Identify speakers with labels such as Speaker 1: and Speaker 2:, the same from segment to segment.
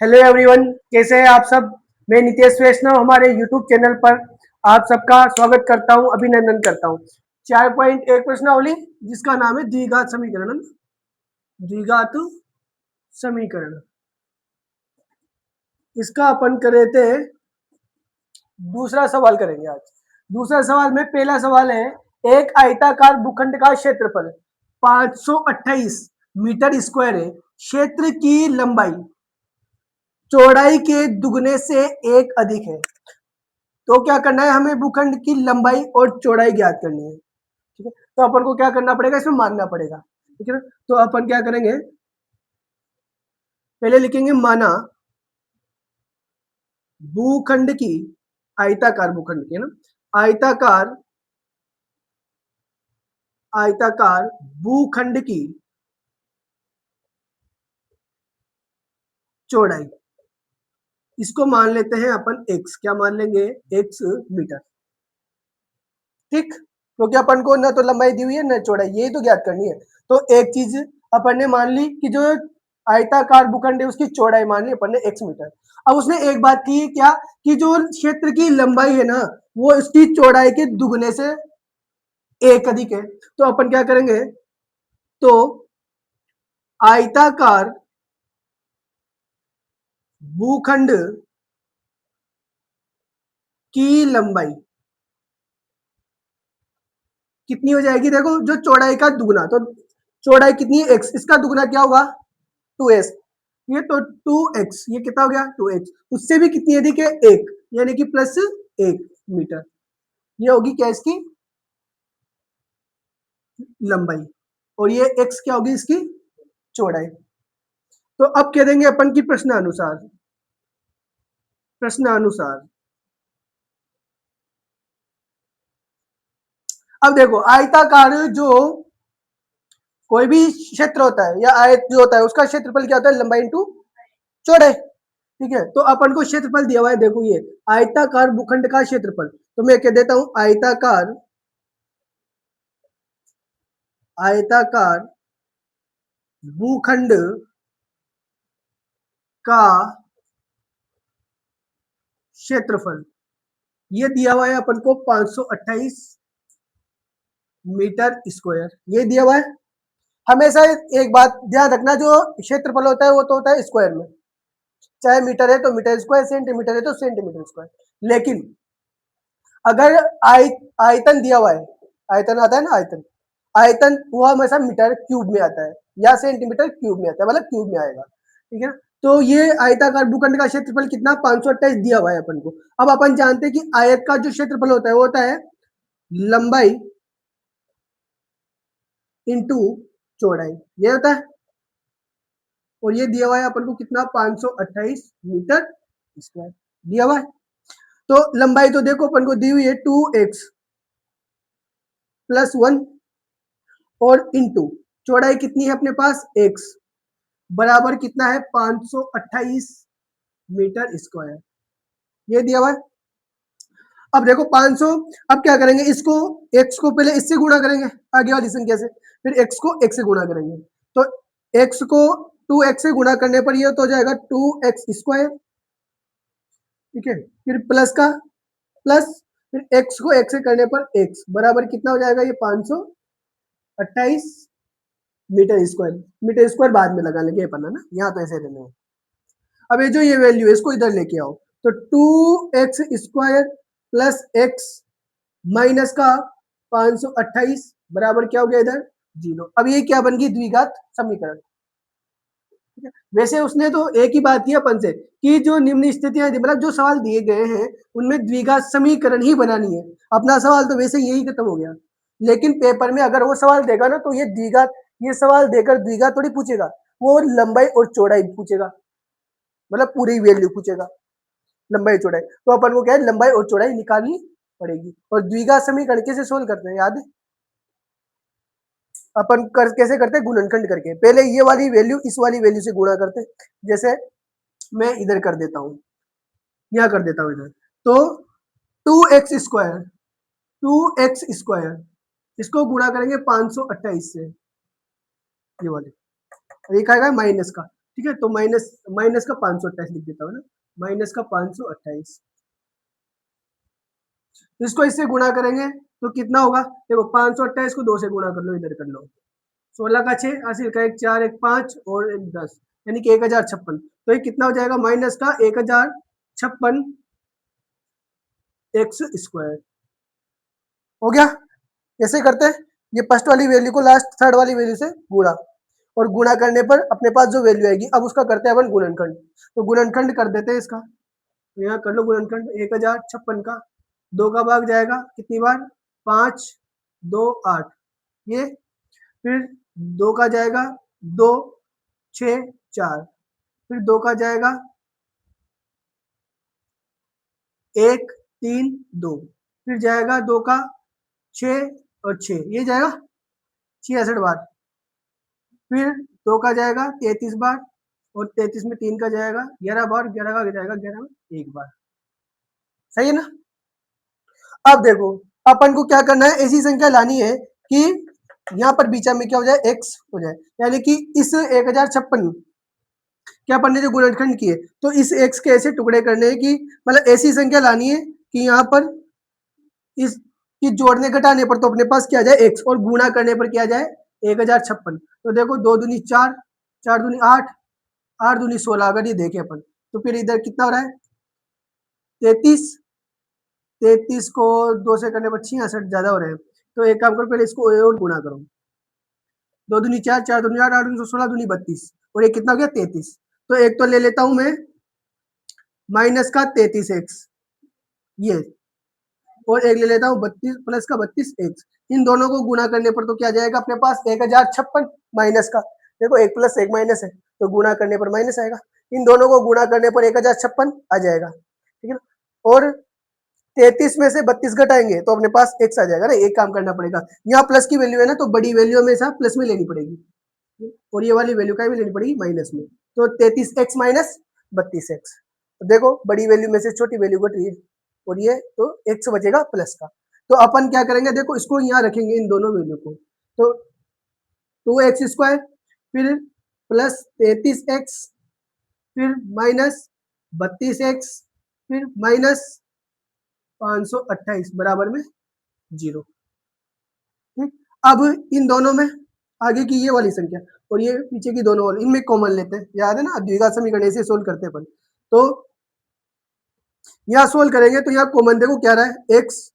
Speaker 1: Hello everyone, कैसे हैं आप सब। मैं नितेश वैष्णव हमारे यूट्यूब चैनल पर आप सबका स्वागत करता हूं, अभिनंदन करता हूं। 4.1 प्रश्नावली जिसका नाम है द्विघात समीकरण। द्विघात समीकरण इसका अपन करे थे दूसरा सवाल करेंगे आज। दूसरा सवाल में पहला सवाल है, एक आयताकार भूखंड का क्षेत्रफल 528 मीटर स्क्वायर है। क्षेत्र की लंबाई चौड़ाई के दुगने से एक अधिक है। तो क्या करना है, हमें भूखंड की लंबाई और चौड़ाई ज्ञात करनी है। ठीक है, तो अपन को क्या करना पड़ेगा, इसमें मानना पड़ेगा। ठीक है ना, तो अपन क्या करेंगे, पहले लिखेंगे माना भूखंड की, आयताकार भूखंड की है ना, आयताकार आयताकार भूखंड की चौड़ाई, इसको मान लेते हैं अपन x। क्या मान लेंगे, x मीटर। ठीक, क्योंकि अपन को ना तो लंबाई दी हुई है ना चौड़ाई, यही तो ज्ञात करनी है। तो एक चीज अपन ने मान ली कि जो आयताकार भूखंड है उसकी चौड़ाई मान ली अपन ने x मीटर। अब उसने एक बात की क्या, कि जो क्षेत्र की लंबाई है ना वो इसकी चौड़ाई के दुगने से एक अधिक है। तो अपन क्या करेंगे, तो आयताकार भूखंड की लंबाई कितनी हो जाएगी, देखो जो चौड़ाई का दुगना, तो चौड़ाई कितनी है x, इसका दुगना क्या होगा 2s। ये तो 2x, ये कितना हो गया 2x, उससे भी कितनी अधिक है एक, यानी कि प्लस 1 मीटर। ये होगी क्या इसकी लंबाई, और ये x क्या होगी इसकी चौड़ाई। तो अब कह देंगे अपन की प्रश्नानुसार, प्रश्नानुसार अब देखो आयताकार जो कोई भी क्षेत्र होता है या आयत जो होता है उसका क्षेत्रफल क्या होता है, लंबाई इंटू चौड़ाई। ठीक है, तो अपन को क्षेत्रफल दिया हुआ है, देखो ये आयताकार भूखंड का क्षेत्रफल, तो मैं कह देता हूं आयताकार आयताकार भूखंड का क्षेत्रफल, ये दिया हुआ है अपन को 528 मीटर स्क्वायर, ये दिया हुआ है। हमेशा एक बात ध्यान रखना, जो क्षेत्रफल होता है वो तो होता है स्क्वायर में, चाहे मीटर है तो मीटर स्क्वायर, सेंटीमीटर है तो सेंटीमीटर स्क्वायर। लेकिन अगर आयतन दिया हुआ है, आयतन आता है ना, आयतन आयतन वो हमेशा मीटर क्यूब में आता है या सेंटीमीटर क्यूब में आता है, मतलब क्यूब में आएगा। ठीक है, तो ये आयताकार भूखंड का क्षेत्रफल कितना 528 दिया हुआ है अपन को। अब अपन जानते हैं कि आयत का जो क्षेत्रफल होता है वो होता है लंबाई इंटू चौड़ाई, ये होता है। और ये दिया हुआ है अपन को कितना 528 मीटर स्क्वायर दिया हुआ है। तो लंबाई तो देखो अपन को दी हुई है 2x प्लस 1, और इंटू चौड़ाई कितनी है अपने पास x, बराबर कितना है 528 मीटर स्क्वायर, ये दिया हुआ है। अब देखो 500, अब क्या करेंगे, इसको x को पहले इससे गुणा करेंगे आगे वाली संख्या से, फिर x को x से गुणा करेंगे। तो x को 2x से गुणा करने पर ये तो हो जाएगा 2x स्क्वायर। ठीक है, फिर प्लस का प्लस, फिर x को x से करने पर x बराबर कितना हो जाएगा, ये 528 मीटर स्क्वायर। मीटर स्क्वायर बाद में लगा लेंगे अपन, है ना, यहाँ तो ऐसे रहने। अब ये जो ये वैल्यू है इसको इधर लेके आओ, तो 2x square plus x minus का 528 बराबर क्या हो गया इधर 0। अब ये क्या बन गई, द्विघात समीकरण। वैसे उसने तो एक ही बात की अपन से कि जो निम्न स्थितियां, मतलब जो सवाल दिए गए हैं उनमें द्विघात समीकरण ही बनानी है। अपना सवाल तो वैसे यही खत्म हो गया, लेकिन पेपर में अगर वो सवाल देगा ना तो ये द्विघात, ये सवाल देकर द्विघात थोड़ी पूछेगा, वो लंबाई और चौड़ाई पूछेगा, मतलब पूरी वैल्यू पूछेगा, लंबाई चौड़ाई। तो अपन को क्या है, लंबाई और चौड़ाई निकालनी पड़ेगी। और द्विघात समीकरण कैसे सोल्व करते हैं, याद है अपन कर कैसे करते हैं, गुणनखंड करके। पहले ये वाली वैल्यू इस वाली वैल्यू से गुणा करते हैं, जैसे मैं इधर कर देता हूं, यहाँ कर देता हूं इधर, तो 2x स्क्वायर, 2x स्क्वायर इसको गुणा करेंगे 528 से, ये वाले, एक आएगा माइनस का, ठीक है, तो माइनस माइनस का 528 लिख देता हूँ ना, माइनस का 528। इसको इससे गुणा करेंगे तो कितना होगा, देखो 528 को 2 से गुणा कर लो, इधर कर लो, 16 का 6, हासिल का 1 4 1 5 और 1 10, यानी कि 1056। तो ये कितना हो जाएगा, माइनस का 1056 एक्स स्क्वायर। हो गया। कैसे करते हैं, ये फर्स्ट वाली वैल्यू को लास्ट थर्ड वाली वैल्यू से गुणा, और गुणा करने पर अपने पास जो वैल्यू आएगी, अब उसका करते हैं अपन गुणनखंड। तो गुणनखंड कर देते हैं इसका, तो यहाँ कर लो गुणनखंड, 1056 का 2 का भाग जाएगा कितनी बार, 5 2 8, ये फिर 2 का जाएगा 2 6 4, फिर 2 का जाएगा 1 3 2, फिर जाएगा 2 का 6 और 6, ये जाएगा 66 बार, फिर 2 का जाएगा 33 बार, और 33 में 3 का जाएगा 11 बार, 11 का जाएगा 11 में 1 बार। सही है ना। अब देखो अपन को क्या करना है, ऐसी संख्या लानी है कि यहाँ पर बीचा में क्या हो जाए, x हो जाए, यानी कि इस 1056 क्या अपन ने जो गुणनखंड किए, तो इस x के ऐसे टुकड़े करने हैं कि मतलब ऐसी संख्या लानी है कि यहाँ पर इस कि जोड़ने घटाने पर तो अपने पास क्या जाए x, और गुणा करने पर क्या जाए 1056। तो देखो 2 दूनी 4, 4 दूनी 8, 8 दूनी 16, अगर ये देखें अपन तो फिर इधर कितना हो रहा है 33, 33 को 2 से करने पर 66 ज्यादा हो रहे हैं। तो एक काम करो, पहले इसको और गुणा करो, 2 दूनी 4, 4 दूनी 8, 8 दूनी 16, दूनी 32, और ये कितना हो गया 33। तो एक तो ले लेता हूं मैं माइनस का 33 एक्स, ये, और एक ले लेता हूँ 32 प्लस का 32 एक्स। इन दोनों को गुणा करने पर तो क्या जाएगा अपने पास 1056 माइनस का, देखो 1 प्लस 1 माइनस है, तो गुणा करने पर माइनस आएगा, इन दोनों को गुणा करने पर 1056 आ जाएगा, ठीक है ना। और 33 में से 32 घटाएंगे तो अपने पास एक्स आ जाएगा ना, एक काम करना पड़ेगा, यहाँ प्लस की वैल्यू है ना, तो बड़ी वैल्यू हमेशा प्लस में लेनी पड़ेगी, और ये वाली वैल्यू का भी लेनी पड़ेगी माइनस में। तो 33x माइनस 32x, तो देखो बड़ी वैल्यू में से छोटी वैल्यू घट रही है, और ये तो x बचेगा प्लस का। तो अपन क्या करेंगे, देखो इसको यहाँ रखेंगे इन दोनों वैल्यू को, तो 2x² फिर प्लस 33x, फिर माइनस 32x, फिर माइनस 528 बराबर में 0। ठीक, अब इन दोनों में आगे की ये वाली संख्या और ये पीछे की दोनों वाली, इनमें कॉमन लेते हैं, याद है ना द्विघात समीकरण ऐसे सोल्व करते हैं अपन। तो यहाँ सोल्व करेंगे तो यहाँ कॉमन देखो क्या रहा है, एक्स,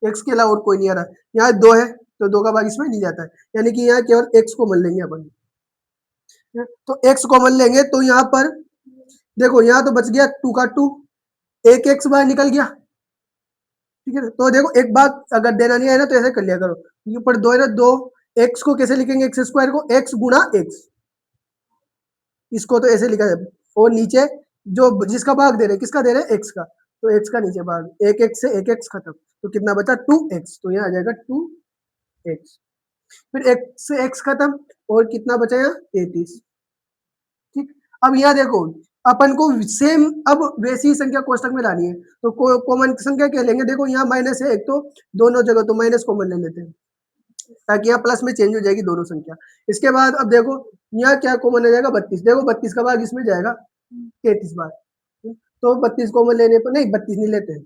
Speaker 1: एक्स के अलावा और कोई नहीं आ रहा है, यहाँ 2 है तो 2 का भाग इसमें नहीं जाता है, यानी कि यहाँ केवल एक्स कॉमन लेंगे अपन। तो एक्स कॉमन लेंगे तो यहाँ पर देखो यहाँ तो बच गया 2 का 2, एक एक्स बाहर निकल गया, ठीक है। तो देखो एक बात अगर देना नहीं है ना तो ऐसे कर लिया करो, ये पर 2 है ना, 2 एक्स को कैसे लिखेंगे, एक्स स्क्वायर को एक्स गुना एक्स, इसको तो ऐसे लिखा जाए, और नीचे जो जिसका भाग दे रहे हैं, किसका दे रहे हैं एक्स का, तो एक्स का नीचे भाग, एक एक्स से एक एक्स खत्म, तो कितना बचा 2x, तो यहाँ आ जाएगा 2x, फिर एक्स से एक्स खत्म, और कितना बचा यहाँ 33। ठीक, अब यहाँ देखो अपन को सेम अब वैसी ही संख्या कोष्टक में लानी है, तो कॉमन संख्या क्या लेंगे, देखो यहाँ माइनस है एक, तो दोनों जगह तो माइनस कॉमन ले लेते हैं, ताकि यहाँ प्लस में चेंज हो जाएगी दोनों संख्या। इसके बाद अब देखो यहाँ क्या कॉमन हो जाएगा 32, देखो 32 का भाग इसमें जाएगा 33 बार, तो 32 कॉमन लेने पर, नहीं 32 नहीं लेते हैं,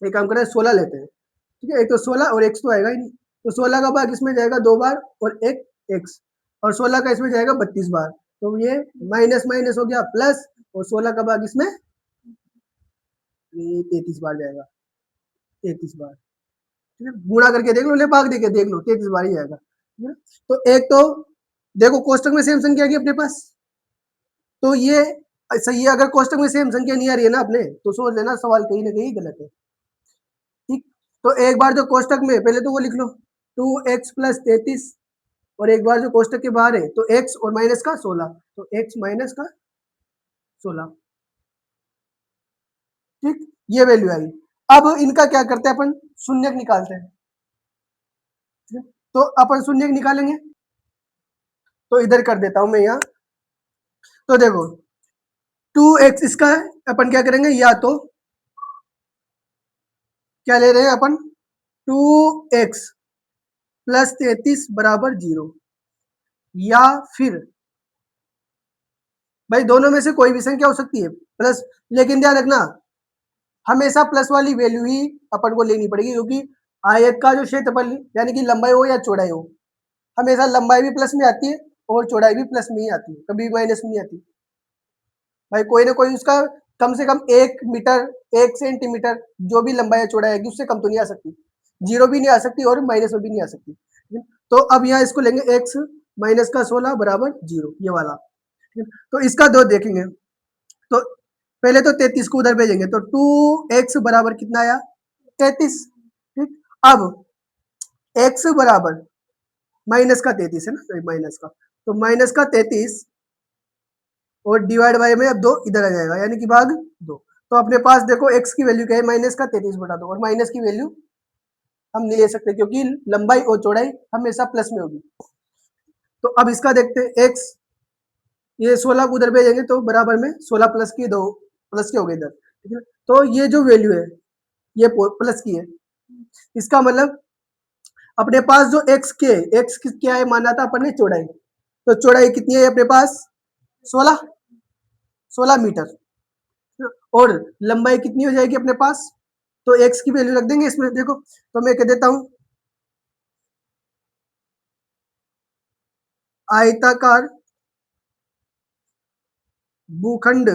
Speaker 1: एक काम करें 16 लेते हैं, ठीक है, एक तो 16 और एक्स तो आएगा ही नहीं, तो 16 का भाग इसमें जाएगा 2 बार और एक एक्स, और 16 का इसमें जाएगा 32 बार, तो ये माइनस माइनस हो गया प्लस, और 16 का भाग इसमें ये 33 बार जाएगा, 33 बार, ठीक है, गुणा करके देख लो, ले भाग देके देख लो 33 बार ही जाएगा, ठीक है। तो एक तो देखो कोष्टक में सेम संख्या आ गई अपने पास, तो ये सही है, अगर कोष्टक में सेम संख्या नहीं आ रही है ना अपने, तो सोच लेना सवाल कहीं ना कहीं गलत है। ठीक, तो एक बार जो कोष्टक में पहले तो वो लिख लो 2x प्लस 33, और एक बार जो कोष्टक के बाहर है तो x और माइनस का 16, तो x माइनस का 16, ठीक, ये वैल्यू आई। अब इनका क्या करते हैं अपन, शून्यक निकालते हैं, तो अपन शून्यक निकालेंगे, तो इधर कर देता हूं मैं यहाँ, तो देखो 2x इसका है, अपन क्या करेंगे, या तो क्या ले रहे हैं अपन 2x प्लस 33 बराबर 0, या फिर भाई दोनों में से कोई भी संख्या हो सकती है प्लस, लेकिन ध्यान रखना हमेशा प्लस वाली वैल्यू ही अपन को लेनी पड़ेगी, क्योंकि आयत का जो क्षेत्रफल यानी कि लंबाई हो या चौड़ाई हो, हमेशा लंबाई भी प्लस में आती है और चौड़ाई भी प्लस में ही आती है, कभी माइनस में नहीं आती। भाई कोई ना कोई उसका कम से कम 1 मीटर 1 सेंटीमीटर जो भी लंबाई या चौड़ाई आएगी उससे कम तो नहीं आ सकती, जीरो भी नहीं आ सकती और माइनस में भी नहीं आ सकती। तो अब यहाँ इसको लेंगे x माइनस का 16 बराबर 0, ये वाला। तो इसका दो देखेंगे, तो पहले तो 33 को उधर भेजेंगे, तो 2x बराबर कितना आया 33। ठीक, अब x बराबर माइनस का 33 है ना, माइनस का, तो माइनस का 33 और डिवाइड बाय में अब 2 इधर आ जाएगा यानी कि भाग 2। तो अपने पास देखो x की वैल्यू क्या है, माइनस का 33 बटा 2, और माइनस की वैल्यू हम नहीं ले सकते क्योंकि लंबाई और चौड़ाई हमेशा प्लस में होगी। तो अब इसका देखते हैं x, ये 16 को उधर भेजेंगे तो बराबर में 16 प्लस की 2 प्लस के हो गए इधर, ठीक है। तो ये जो वैल्यू है ये प्लस की है, इसका मतलब अपने पास जो x क्या है माना था अपन ने चौड़ाई, तो चौड़ाई कितनी है अपने पास 16 मीटर, और लंबाई कितनी हो जाएगी अपने पास, तो x की वैल्यू रख देंगे इसमें। देखो तो मैं कह देता हूं आयताकार भूखंड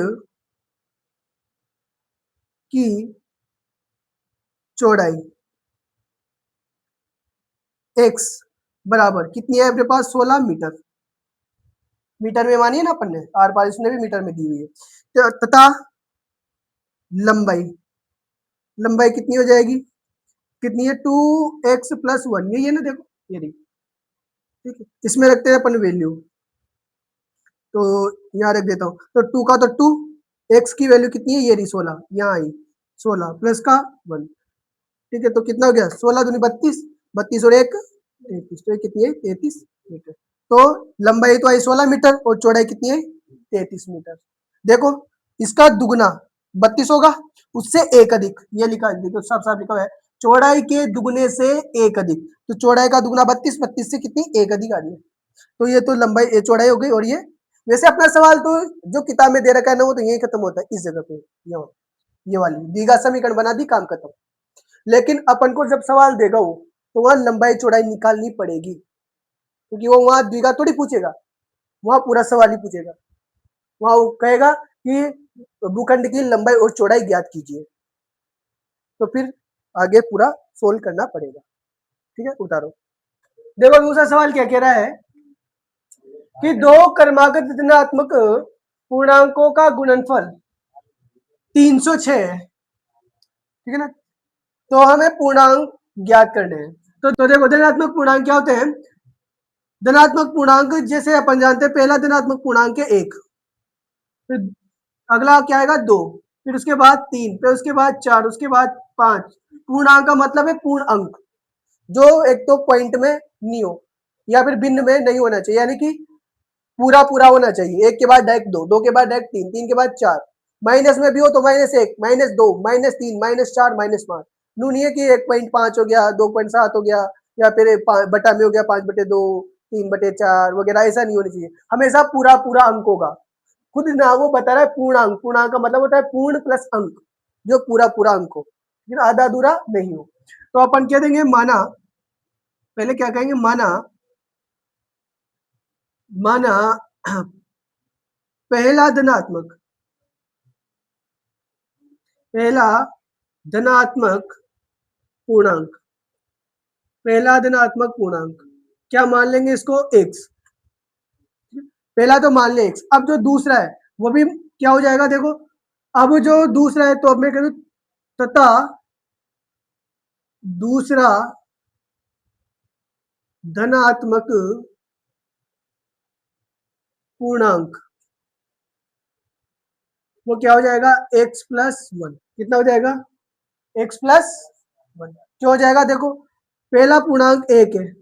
Speaker 1: की चौड़ाई x बराबर कितनी है अपने पास 16 मीटर, मीटर में मानिए ना अपन ने, आर पार इसने भी मीटर में दी हुई है, तथा लंबाई, लंबाई कितनी हो जाएगी, कितनी है 2x प्लस 1, यही है ना, देखो ये रही, ठीक है। इसमें रखते हैं अपन वैल्यू, तो यहाँ रख देता हूँ, तो 2 का तो 2, x की वैल्यू कितनी है ये रही 16, यहाँ आई 16 प्लस का 1, ठीक है। तो कितना हो गया 16 दूनी 32, 32 और 1 33, तो कितनी है 33 मीटर। तो लंबाई तो आई 16 मीटर और चौड़ाई कितनी है 33 मीटर। देखो इसका दुगना 32 होगा, उससे एक अधिक, ये लिखा है देखो साफ साफ लिखा हुआ है चौड़ाई के दुगने से एक अधिक, तो चौड़ाई का दुगना 32, 32 से कितनी एक अधिक आ रही है, तो ये तो लंबाई चौड़ाई हो गई। और वैसे अपना सवाल तो जो किताब में दे रखा है ना वो तो यही खत्म होता है इस जगह पे, ये वाली द्विघात समीकरण बना दी, काम खत्म। लेकिन अपन को जब सवाल देगा वो, तो वहां लंबाई चौड़ाई निकालनी पड़ेगी, क्योंकि वो वहां द्विघात थोड़ी पूछेगा, वहां पूरा सवाल ही पूछेगा। वहां वो कहेगा कि भूखंड की लंबाई और चौड़ाई ज्ञात कीजिए, तो फिर आगे पूरा सोल्व करना पड़ेगा, ठीक है। उतारो, देखो दूसरा सवाल क्या कह रहा है कि दो क्रमागत धनात्मक पूर्णांकों का गुणनफल 306 है, ठीक है ना, तो हमें पूर्णांक ज्ञात करने हैं। तो देखो धनात्मक पूर्णांक क्या होते हैं, धनात्मक पूर्णांक जैसे अपन जानते हैं, पहला धनात्मक पूर्णांक है 1, फिर अगला क्या आएगा 2, फिर उसके बाद 3, फिर उसके बाद 4, उसके बाद 5। पूर्णांक का मतलब है पूर्ण अंक, जो एक तो पॉइंट में नहीं हो या फिर भिन्न में नहीं होना चाहिए, यानी कि पूरा पूरा होना चाहिए, 1 के बाद डायरेक्ट 2, 2 के बाद डायरेक्ट 3, 3 के बाद 4, माइनस में भी हो तो -1, -2, -3, -4, -5। नू नहीं है कि 1.5 हो गया, 2.7 हो गया, या फिर बटा में हो गया 5/2, 3/4 वगैरह, ऐसा नहीं होना चाहिए, हमेशा पूरा पूरा अंक होगा। खुद ना वो बता रहा है पूर्णांक, पूर्णांक का मतलब होता है पूर्ण प्लस अंक, जो पूरा पूरा अंक हो, लेकिन आधा अधूरा नहीं हो। तो अपन कह देंगे माना, पहले क्या कहेंगे, माना माना पहला धनात्मक, पहला धनात्मक पूर्णांक, पहला धनात्मक पूर्णांक क्या मान लेंगे इसको x, पहला तो मान ले x। अब जो दूसरा है वो भी क्या हो जाएगा, देखो अब जो दूसरा है तो अब मैं कह दूं तथा दूसरा धनात्मक पूर्णांक वो क्या हो जाएगा x प्लस 1, कितना हो जाएगा x प्लस 1, क्या हो जाएगा, देखो पहला पूर्णांक 1 है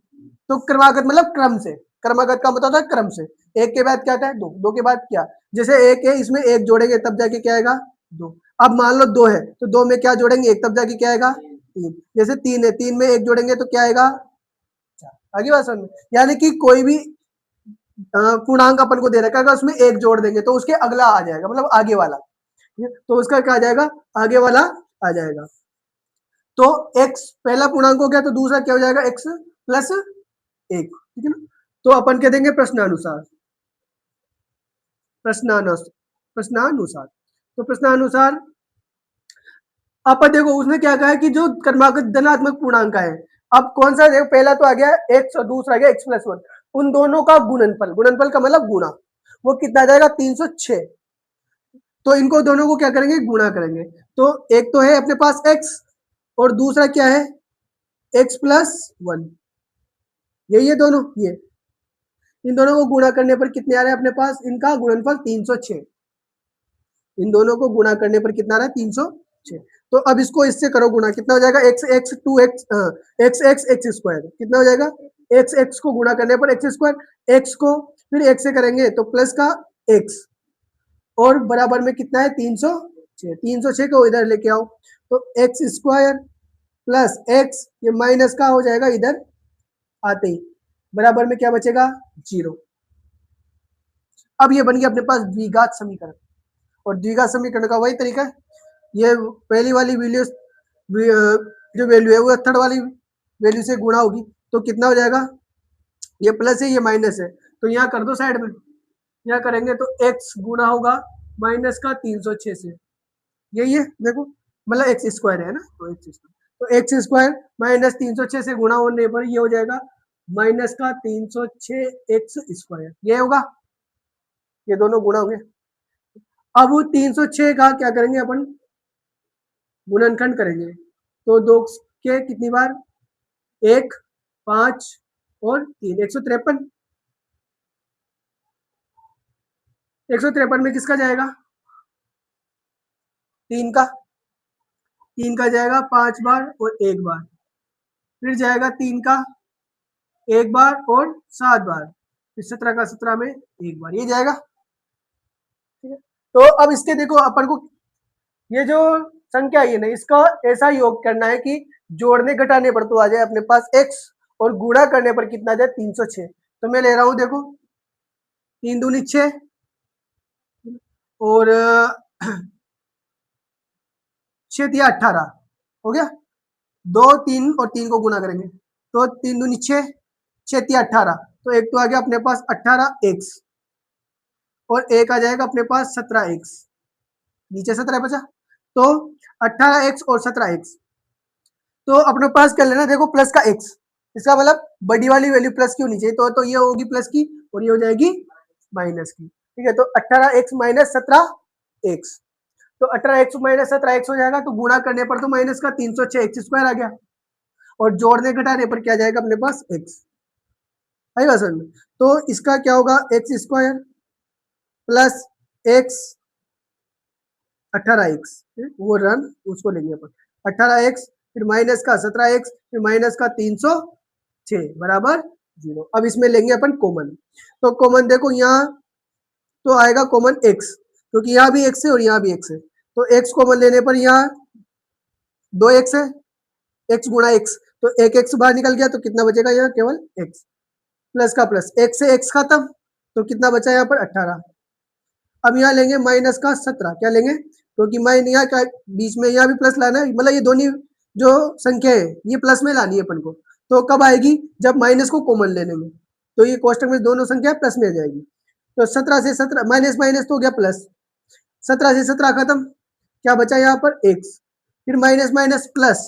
Speaker 1: तो क्रमागत मतलब क्रम से, क्रमागत का मतलब होता है क्रम से, 1 के बाद क्या है 2, 2 के बाद क्या, जैसे 1 है इसमें 1 जोड़ेंगे तब जाके क्या आएगा 2। अब मान लो 2 है तो 2 में क्या जोड़ेंगे 1, तब जाके क्या आएगा 3, जैसे 3 है 3 में 1 जोड़ेंगे तो क्या आएगा 4। आगे बात समझ में, यानी कि कोई भी पूर्णांक अपन को दे रखा है, उसमें एक जोड़ देंगे तो उसके अगला आ जाएगा, मतलब आगे वाला, तो उसका क्या आ जाएगा, आगे वाला आ जाएगा। तो x पहला पूर्णांक हो गया, तो दूसरा क्या हो जाएगा, x प्लस 1, ठीक है ना। तो अपन कह देंगे प्रश्नानुसार, प्रश्नानुसार। तो प्रश्नानुसार अब देखो उसने क्या कहा है कि जो क्रमागत धनात्मक पूर्णांक है, अब कौन सा, देखो पहला तो आ गया x और दूसरा आ गया x प्लस 1, उन दोनों का गुणनफल, गुणनफल का मतलब गुणा, वो कितना आ जाएगा 306। तो इनको दोनों को क्या करेंगे, गुणा करेंगे। तो एक तो है अपने पास x और दूसरा क्या है, x प्लस 1, यही है दोनों, ये इन दोनों को गुणा करने पर कितने आ रहे हैं अपने पास, इनका गुणनफल 306, इन दोनों को गुणा करने पर कितना आ रहा है 306। तो अब इसको इससे करो गुणा, कितना हो जाएगा x x 2x x x x square, कितना हो जाएगा x x को गुणा करने पर x स्क्वायर, x को फिर x से करेंगे तो प्लस का x और बराबर में कितना है 306, 306 को इधर लेके आओ तो x स्क्वायर प्लस x, ये माइनस का हो जाएगा इधर आते ही, बराबर में क्या बचेगा 0। अब ये बन गया अपने पास द्विघात समीकरण, और द्विघात समीकरण का वही तरीका है, ये पहली वाली वैल्यू जो वैल्यू है वो थर्ड वाली वैल्यू से गुणा होगी, तो कितना हो जाएगा, ये प्लस है ये माइनस है, तो यहाँ कर दो साइड में, यहाँ करेंगे तो x गुणा होगा माइनस का 306 से, यही है देखो, मतलब एक्स स्क्वायर है ना, तो एक्स स्क्वायर, तो एक्स स्क्वायर माइनस 306 से गुणा होने पर ये हो जाएगा माइनस का 306 एक्स स्क्वायर, ये होगा, ये दोनों गुणा होंगे। अब 306 का क्या करेंगे अपन, गुणनखंड करेंगे, तो दो के कितनी बार, 1 5 और 3, 153, 153 में किसका जाएगा, 3 का, 3 का जाएगा 5 बार और 1 बार, फिर जाएगा 3 का 1 बार और 7 बार, फिर 17 का 17 में 1 बार, ये जाएगा, ठीक है। तो अब इसके देखो अपन को ये जो संख्या है ना, इसका ऐसा योग करना है कि जोड़ने घटाने पर तो आ जाए अपने पास x और गुणा करने पर कितना आ जाए 306। तो मैं ले रहा हूं देखो 3 दूनी 6 और 6 दिया 18 हो गया, 2 3 और 3 को गुणा करेंगे तो 3 दूनी 6, 6 दिया 18, तो एक तो आ गया अपने पास 18x और एक आ जाएगा अपने पास 17x, नीचे 17 बचा, तो 18x और 17x, तो अपने पास कर लेना देखो प्लस का x, इसका मतलब बड़ी वाली वैल्यू प्लस की होनी चाहिए, तो ये होगी प्लस की और ये हो जाएगी माइनस की, ठीक है। तो 18x माइनस 17x, तो 18x माइनस 17x हो जाएगा, तो गुणा करने पर तो माइनस का 306 एक्स स्क्वायर आ गया, और जोड़ने घटाने पर क्या जाएगा अपने पास x, आएगा सर में। तो इसका क्या होगा x square plus x 18x, वो रन उसको लेंगे अपन, 18x फिर माइनस का 17x फिर माइनस का 306 बराबर 0। अब इसमें लेंगे अपन कॉमन, तो कॉमन देखो यहाँ तो आएगा कॉमन x, क्योंकि यहाँ भी x है और यहाँ भी x है, तो x कॉमन लेने पर यहाँ 2x है, x गुणा x, तो एक x बाहर निकल गया, तो कितना बचेगा यहाँ केवल x, प्लस का प्लस, x से x खत्म, तो कितना बचा यहाँ पर 18। अब यहाँ लेंगे माइनस का 17, क्या लेंगे, क्योंकि माइन यहाँ का बीच में यहाँ भी प्लस लाना है, मतलब ये दोनों जो संख्या है ये प्लस में लानी है अपन को, तो कब आएगी, जब माइनस को कॉमन लेने में, तो ये कोष्टक में दोनों संख्या प्लस में आ जाएगी, तो 17 से 17 माइनस माइनस तो हो गया प्लस, 17 से 17 खत्म, क्या बचा यहाँ पर x, फिर माइनस माइनस प्लस,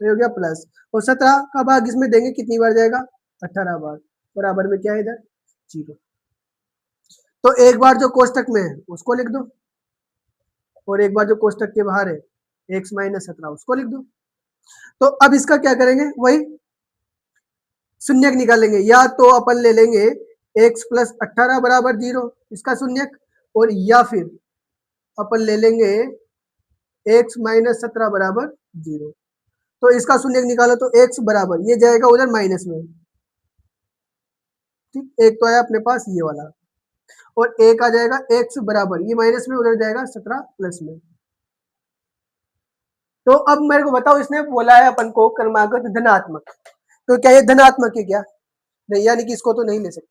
Speaker 1: तो हो गया प्लस, और 17 का भाग इसमें देंगे कितनी बार जाएगा 18 बार, बराबर में क्या है इधर 0। तो एक बार जो कोष्टक में है उसको लिख दो, और एक बार जो कोष्टक के बाहर है x माइनस 17 उसको लिख दो। तो अब इसका क्या करेंगे, वही शून्यक निकालेंगे, या तो अपन ले लेंगे x प्लस 18 बराबर 0 इसका शून्यक, और या फिर अपन ले लेंगे x माइनस 17 बराबर 0, तो इसका शून्यक निकालो तो x बराबर ये जाएगा उधर माइनस में, ठीक, एक तो आया अपने पास ये वाला, और एक आ जाएगा x बराबर ये माइनस में उधर जाएगा 17 प्लस में। तो अब मेरे को बताओ, इसने बोला है अपन को क्रमागत धनात्मक, तो क्या ये धनात्मक है क्या, नहीं, यानी कि इसको तो नहीं ले सकते,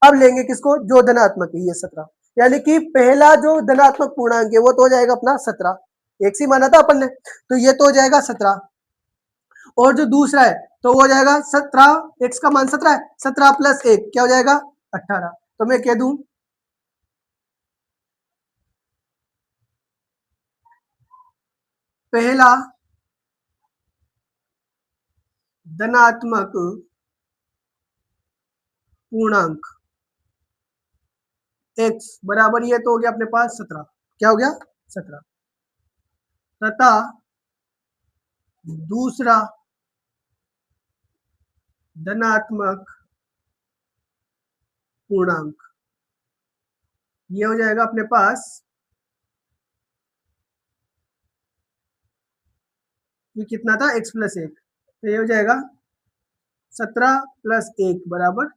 Speaker 1: अब लेंगे किसको, जो धनात्मक है, ये 17, यानी कि पहला जो धनात्मक पूर्णांक है वो तो हो जाएगा अपना 17, एक सी माना था अपन ने, तो ये तो हो जाएगा 17, और जो दूसरा है तो वो हो जाएगा 17, एक्स का मान 17 है, 17 प्लस 1 क्या हो जाएगा 18। तो मैं कह दूं पहला धनात्मक पूर्णांक x बराबर ये तो हो गया अपने पास 17, क्या हो गया 17, तथा दूसरा धनात्मक पूर्णांक ये हो जाएगा अपने पास, ये कितना था x प्लस 1, तो ये हो जाएगा 17 प्लस 1 बराबर,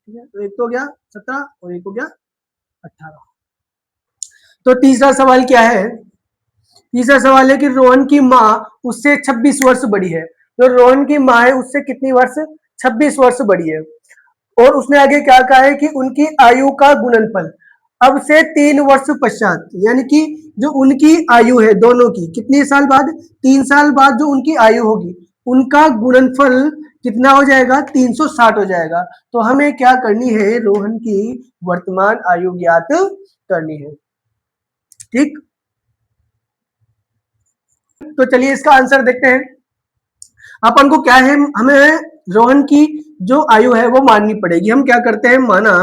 Speaker 1: ठीक है, तो एक तो हो गया 17 और एक हो गया 18। तो तीसरा सवाल क्या है, तीसरा सवाल है कि रोहन की माँ उससे 26 वर्ष बड़ी है, तो रोहन की माँ है उससे कितनी वर्ष, 26 वर्ष बड़ी है, और उसने आगे क्या कहा है कि उनकी आयु का गुणनफल अब से 3 वर्ष पश्चात, यानी कि जो उनकी आयु है दोनों की कितने साल बाद, 3 साल बाद जो उनकी आयु होगी उनका गुणनफल कितना हो जाएगा, 360 हो जाएगा। तो हमें क्या करनी है, रोहन की वर्तमान आयु ज्ञात करनी है, ठीक। तो चलिए इसका आंसर देखते हैं। अपन को क्या है, हमें रोहन की जो आयु है वो माननी पड़ेगी। हम क्या करते हैं, माना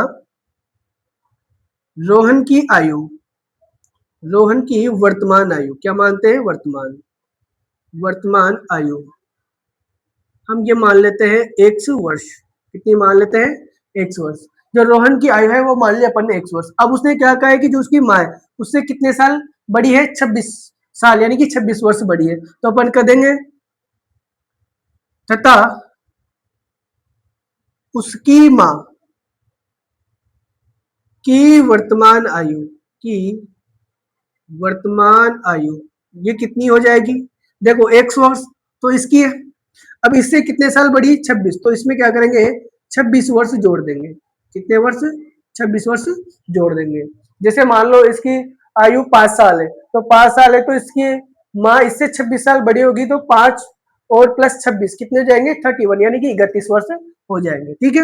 Speaker 1: रोहन की आयु, रोहन की वर्तमान आयु, क्या मानते हैं, वर्तमान, वर्तमान आयु हम ये मान लेते हैं 100 वर्ष, कितनी मान लेते हैं, 100 वर्ष। जो रोहन की आयु है वो मान लिया अपन ने 100 वर्ष। अब उसने क्या कहा है कि जो उसकी माँ है उससे कितने साल बड़ी है, 26 साल, यानी कि 26 वर्ष बड़ी है। तो अपन कर देंगे तथा उसकी माँ की वर्तमान आयु, की वर्तमान आयु ये कितनी हो जाएगी, देखो 100 वर्ष तो इसकी है, अब इससे कितने साल बड़ी, 26, तो इसमें क्या करेंगे 26 वर्ष जोड़ देंगे, कितने वर्ष, 26 वर्ष जोड़ देंगे। जैसे मान लो इसकी आयु 5 साल है, तो 5 साल है तो इसकी माँ इससे 26 साल बड़ी होगी, तो 5 और प्लस 26 कितने हो जाएंगे, 31, यानी कि 31 वर्ष हो जाएंगे, ठीक है।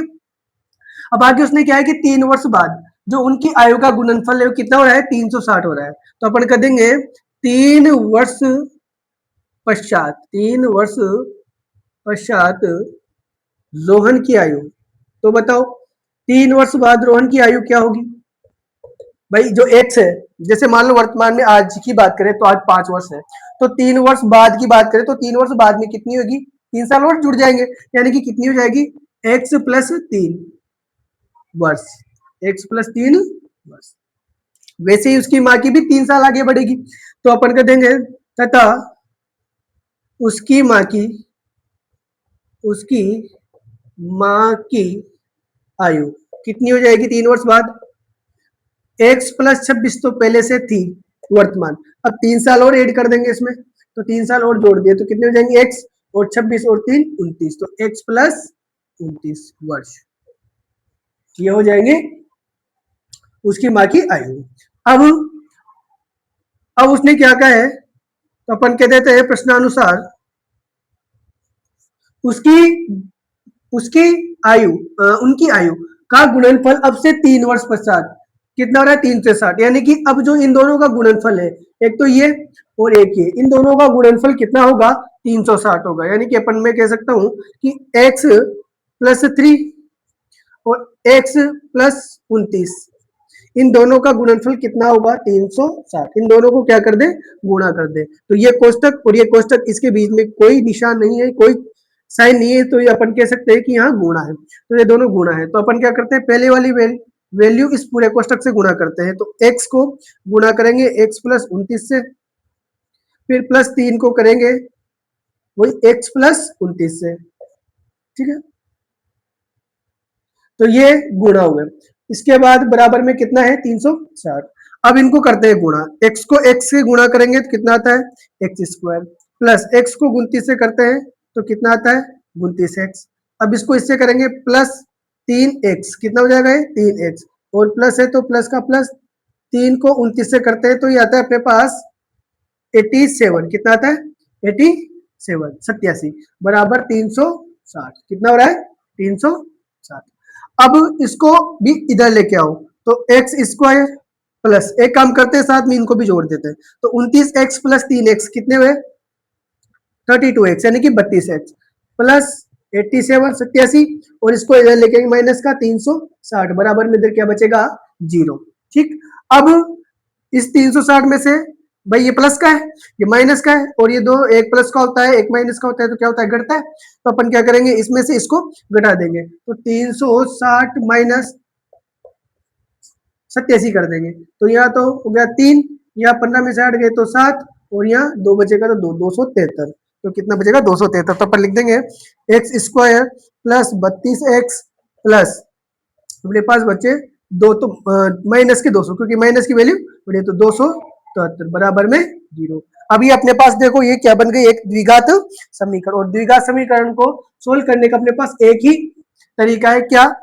Speaker 1: अब आगे उसने क्या है कि 3 वर्ष बाद जो उनकी आयु का गुणनफल है वो कितना हो रहा है, 360 हो रहा है। तो अपन कर देंगे 3 वर्ष पश्चात, 3 वर्ष पश्चात रोहन की आयु, तो बताओ 3 वर्ष बाद रोहन की आयु क्या होगी, भाई जो एक्स है, जैसे मान लो वर्तमान में आज की बात करें तो आज 5 वर्ष है, तो 3 वर्ष बाद की बात करें तो 3 वर्ष बाद में कितनी होगी, 3 साल और जुड़ जाएंगे, यानी कि कितनी हो जाएगी, एक्स प्लस 3 वर्ष, एक्स प्लस 3 वर्ष। वैसे ही उसकी माँ की भी 3 साल आगे बढ़ेगी, तो अपन कर देंगे तथा उसकी माँ की, उसकी माँ की आयु कितनी हो जाएगी 3 वर्ष बाद, एक्स प्लस 26 तो पहले से थी वर्तमान, अब 3 साल और ऐड कर देंगे इसमें, तो 3 साल और जोड़ दिए तो कितने हो जाएंगे, एक्स और 26 और 3 29, तो एक्स प्लस 29 वर्ष ये हो जाएंगे उसकी माँ की आयु। अब उसने क्या कहा है, तो अपन कह देते हैं प्रश्नानुसार उसकी उसकी आयु उनकी आयु का गुणनफल अब से 3 वर्ष पश्चात कितना हो रहा है, 360, यानी कि अब जो इन दोनों का गुणनफल है, एक तो ये और एक ये, इन दोनों का गुणनफल कितना होगा, 360 होगा, यानी कि अपन मैं कह सकता हूं कि x प्लस 3 और x प्लस 29 इन दोनों का गुणनफल कितना होगा, 360, इन दोनों को क्या कर दे, गुणा कर दे। तो ये कोष्टक और ये कोष्टक, इसके बीच में कोई निशान नहीं है, कोई साइन नहीं है, तो ये अपन कह सकते हैं कि यहाँ गुणा है, तो ये दोनों गुणा है। तो अपन क्या करते हैं, पहले वाली वैल्यू इस पूरे कोष्टक से गुणा करते हैं, तो x को गुणा करेंगे x प्लस 29 से, फिर प्लस 3 को करेंगे वही x प्लस 29 से, ठीक है, तो ये गुणा हुए। इसके बाद बराबर में कितना है, 360। अब इनको करते हैं गुणा, x को x से गुणा करेंगे तो कितना आता है, एक्स स्क्वायर, प्लस x को 29 से करते हैं तो कितना आता है, 29x। अब इसको इससे करेंगे प्लस 3x कितना हो जाएगा ये 3x, और प्लस है तो प्लस का प्लस, 3 को 29 से करते हैं तो ये आता है अपने पास 87, कितना आता है 87 87 बराबर 360, कितना हो रहा है 360। अब इसको भी इधर लेके आओ, तो एक्स स्क्वायर प्लस, एक काम करते हैं साथ में इनको भी जोड़ देते हैं, तो 29x प्लस 3x कितने हुए 32x, यानी कि 32x प्लस 87 87, और इसको इधर लेके माइनस का 360 बराबर में इधर क्या बचेगा 0। ठीक, अब इस 360 में से भाई ये प्लस का है ये माइनस का है, और ये दो एक प्लस का होता है एक माइनस का होता है, तो क्या होता है घटता है, तो अपन क्या करेंगे इसमें से इसको घटा देंगे, तो 360 माइनस 87 कर देंगे, तो यहाँ तो हो गया 3, यहाँ 15 में से हट गए तो 7, और यहाँ 2 बचेगा तो 273, तो कितना बचेगा 273, तो अपन लिख देंगे x square plus 32x plus अपने पास बचे दो, तो माइनस के 200, क्योंकि माइनस की वैल्यू बढ़े तो 273 बराबर में 0। अभी अपने पास देखो ये क्या बन गई, एक द्विघात समीकरण, और द्विघात समीकरण को सोल्व करने का अपने पास एक ही तरीका है, क्या,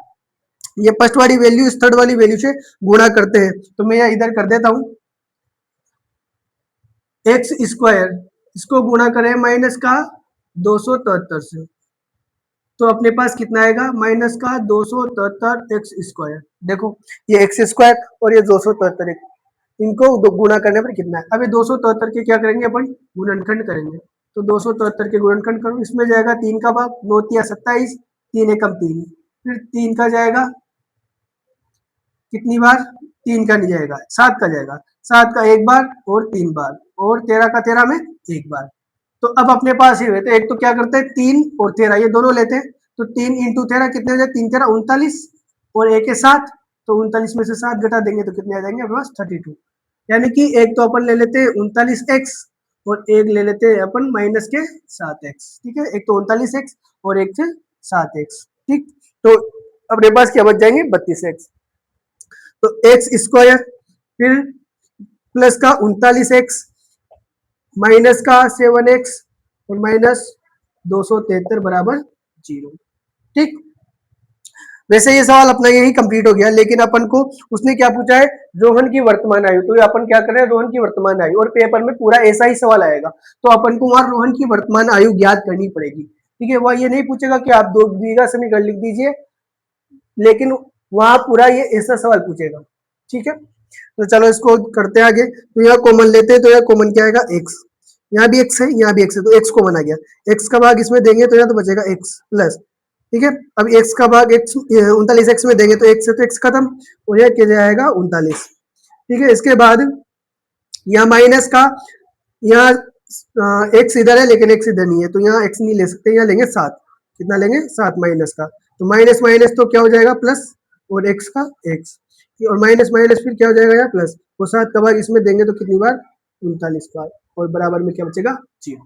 Speaker 1: ये फर्स्ट वाली वैल्यू इस थर्ड वाली वैल्यू से गुणा करते हैं, तो मैं यहाँ इधर कर देता हूं एक्स स्क्वायर, इसको गुणा करें माइनस का 273 से, तो अपने पास कितना आएगा माइनस का 273 एक्स स्क्वायर, देखो ये एक्स स्क्वायर और ये 273, इनको गुणा करने पर कितना है, अब ये 273 के क्या करेंगे अपन गुणनखंड करेंगे, तो 273 के गुणनखंड करो, इसमें जाएगा 3 का भाग, 9 तिया 27, 3 एकम 3, फिर 3 का जाएगा कितनी बार 3 का नहीं जाएगा 7 का जाएगा, 7 का एक बार और 3 बार, और 13 का 13 में एक बार, तो अब अपने पास ये तो एक तो क्या करते हैं 3 और 13 ये दोनों लेते हैं, तो 3 इंटू 13 कितने हो जाए 3 13 39, और एक है 7, तो 39 में से 7 घटा देंगे तो कितने आ जाएंगे अपने पास 32, यानी कि एक तो अपन ले लेते हैं 39x और एक ले लेते हैं अपन माइनस के 7x, ठीक है, एक तो 39x और एक से 7x, ठीक, तो अपने पास क्या बच जाएंगे 32x, तो एक्स स्क्वायर फिर प्लस का 39x माइनस का 7x और माइनस 273 बराबर 0। ठीक, वैसे ये सवाल अपना यही कंप्लीट हो गया, लेकिन अपन को उसने क्या पूछा है रोहन की वर्तमान आयु, तो अपन क्या कर रहे हैं रोहन की वर्तमान आयु, और पेपर में पूरा ऐसा ही सवाल आएगा, तो अपन को वहां रोहन की वर्तमान आयु ज्ञात करनी पड़ेगी, ठीक है, वह ये नहीं पूछेगा कि आप दो द्विघात समीकरण लिख दीजिए, लेकिन वहां पूरा ये ऐसा सवाल पूछेगा, ठीक है, तो चलो इसको करते हैं आगे, तो यहाँ कॉमन लेते हैं, तो यहाँ कॉमन क्या आएगा x, यहाँ भी x है यहाँ भी x है, तो x कॉमन आ गया, x का भाग इसमें देंगे तो यहाँ तो बचेगा x प्लस, ठीक है, अब x का भाग x 39x में देंगे तो x है तो x खत्म, और यह क्या जाएगा 39, ठीक है, इसके बाद यहाँ माइनस का, यहाँ x इधर है लेकिन x इधर नहीं है, तो यहाँ x नहीं ले सकते, यहाँ लेंगे 7, कितना लेंगे 7 माइनस का, तो माइनस माइनस तो क्या हो जाएगा प्लस, और x का x, और माइनस माइनस फिर क्या हो जाएगा यहाँ प्लस, वो 7 का भाग इसमें देंगे तो कितनी बार 39 बार, और बराबर में क्या बचेगा 0।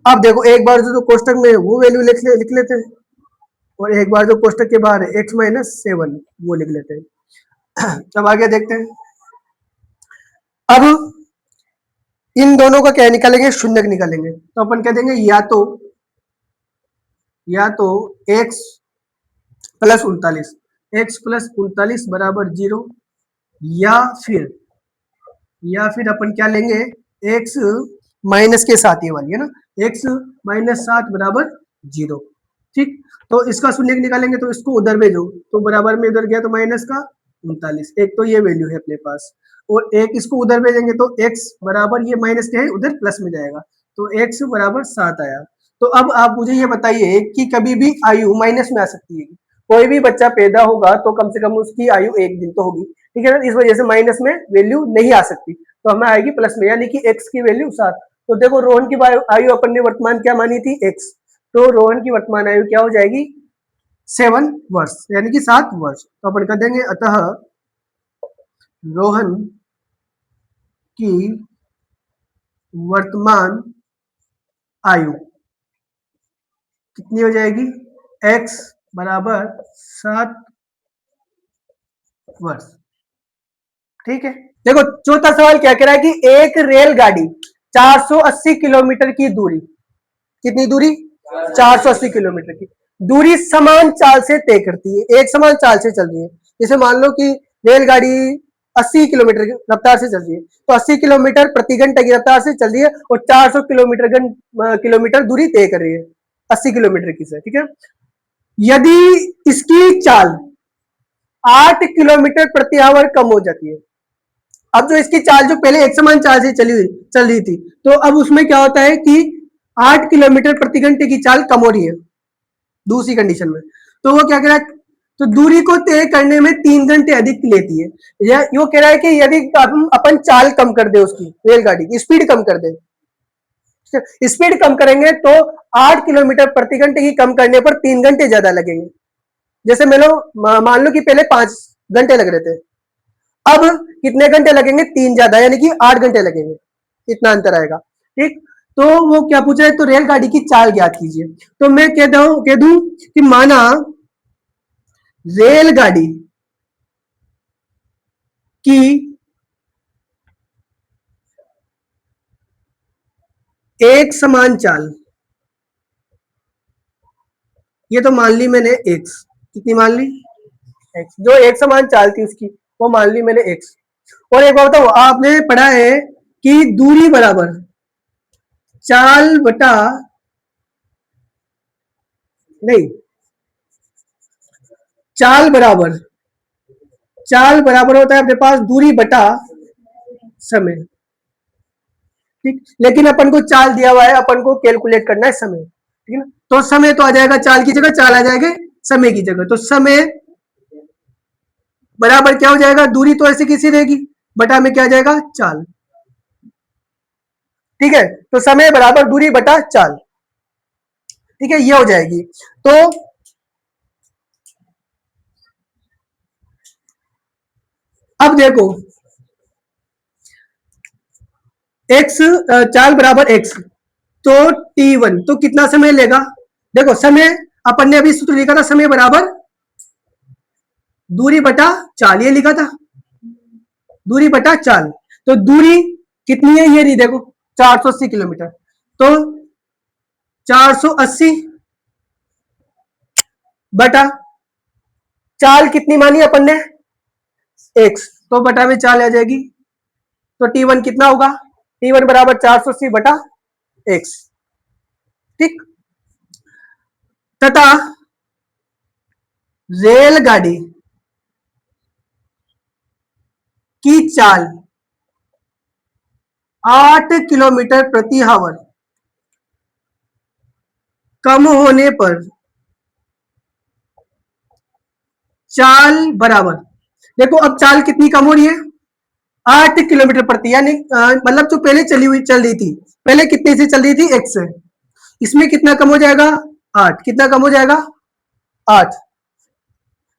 Speaker 1: अब देखो एक बार जो कोष्टक में वो वैल्यू लिख लेते हैं, और एक बार जो कोष्टक के बाहर है x माइनस 7 वो लिख लेते हैं। अब आगे देखते हैं, अब इन दोनों का क्या निकालेंगे शून्य निकालेंगे, तो अपन कह देंगे या तो x प्लस 39 x प्लस 39 बराबर 0, या फिर अपन क्या लेंगे x माइनस के साथ ये वाली है ना, x माइनस 7 बराबर 0, ठीक, तो इसका शून्य निकालेंगे तो इसको उधर भेजो, तो बराबर में इधर गया तो माइनस का 39, एक तो ये वैल्यू है अपने पास, और एक इसको उधर भेजेंगे तो x बराबर ये माइनस के है उधर प्लस में जाएगा, तो x बराबर 7 आया। तो अब आप मुझे ये बताइए कि कभी भी आयु माइनस में आ सकती है, कोई भी बच्चा पैदा होगा तो कम से कम उसकी आयु 1 दिन तो होगी, ठीक है ना, इस वजह से माइनस में वैल्यू नहीं आ सकती, तो हमें आएगी प्लस में, यानी कि x की वैल्यू 7, तो देखो रोहन की आयु अपन ने वर्तमान क्या मानी थी x, तो रोहन की वर्तमान आयु क्या हो जाएगी 7 वर्ष, यानी कि 7 वर्ष, तो अपन कह देंगे अतः रोहन की वर्तमान आयु कितनी हो जाएगी x बराबर 7 वर्ष, ठीक है। देखो चौथा सवाल क्या कह रहा है कि एक रेलगाड़ी 480 किलोमीटर की दूरी, कितनी दूरी 480 किलोमीटर की, दूरी समान चाल से तय करती है, एक समान चाल से चल रही है। जैसे मान लो कि रेलगाड़ी 80 किलोमीटर की रफ्तार से चल रही है, तो 80 किलोमीटर प्रति घंटे की रफ्तार से चल रही है और 400 किलोमीटर दूरी तय कर रही है 80 किलोमीटर की से, ठीक है। यदि इसकी चाल 8 किलोमीटर प्रति आवर कम हो जाती है, अब जो इसकी चाल जो पहले एक समान चाल से चल रही थी, तो अब उसमें क्या होता है कि 8 किलोमीटर प्रति घंटे की चाल कम हो रही है दूसरी कंडीशन में, तो वो क्या कह रहा है, तो दूरी को तय करने में 3 घंटे अधिक लेती है। या वो कह रहा है कि यदि हम अपन चाल कम कर दे, उसकी रेलगाड़ी की स्पीड कम कर दे, स्पीड कम करेंगे तो 8 किलोमीटर प्रति घंटे की कम करने पर 3 घंटे ज्यादा लगेंगे। जैसे मान लो कि पहले 5 घंटे लग रहे थे, अब कितने घंटे लगेंगे, 3 ज्यादा, यानी कि 8 घंटे लगेंगे, इतना अंतर आएगा, ठीक। तो वो क्या पूछा है, तो रेलगाड़ी की चाल ज्ञात कीजिए। तो मैं कह दूं कि माना रेलगाड़ी की एक समान चाल, ये तो मान ली मैंने x, कितनी मान ली x, जो एक समान चाल थी उसकी वो मान ली मैंने x। और एक बात बताओ, आपने पढ़ा है कि दूरी बराबर चाल बटा, नहीं, चाल बराबर होता है अपने पास दूरी बटा समय, ठीक। लेकिन अपन को चाल दिया हुआ है, अपन को कैलकुलेट करना है समय, ठीक है ना। तो समय तो आ जाएगा चाल की जगह, चाल आ जाएगा समय की जगह, तो समय बराबर क्या हो जाएगा, दूरी तो ऐसे किसी रहेगी, बटा में क्या आ जाएगा, चाल, ठीक है। तो समय बराबर दूरी बटा चाल, ठीक है, ये हो जाएगी। तो अब देखो x, चाल बराबर x, तो t1 तो कितना समय लेगा, देखो समय अपन ने अभी सूत्र लिखा था, समय बराबर दूरी बटा चाल, ये लिखा था, दूरी बटा चाल। तो दूरी कितनी है, ये नहीं, देखो 480 किलोमीटर, तो 480 बटा चाल कितनी मानी अपन ने, x, तो बटा में चाल आ जाएगी, तो t1 कितना होगा, t1 बराबर 480 बटा x, ठीक। तथा रेलगाड़ी की चाल 8 किलोमीटर प्रति आवर कम होने पर चाल बराबर, देखो अब चाल कितनी कम हो रही है, 8 किलोमीटर प्रति, यानी मतलब जो पहले चल रही थी, पहले कितने से चल रही थी, x से, इसमें कितना कम हो जाएगा, 8, कितना कम हो जाएगा, 8,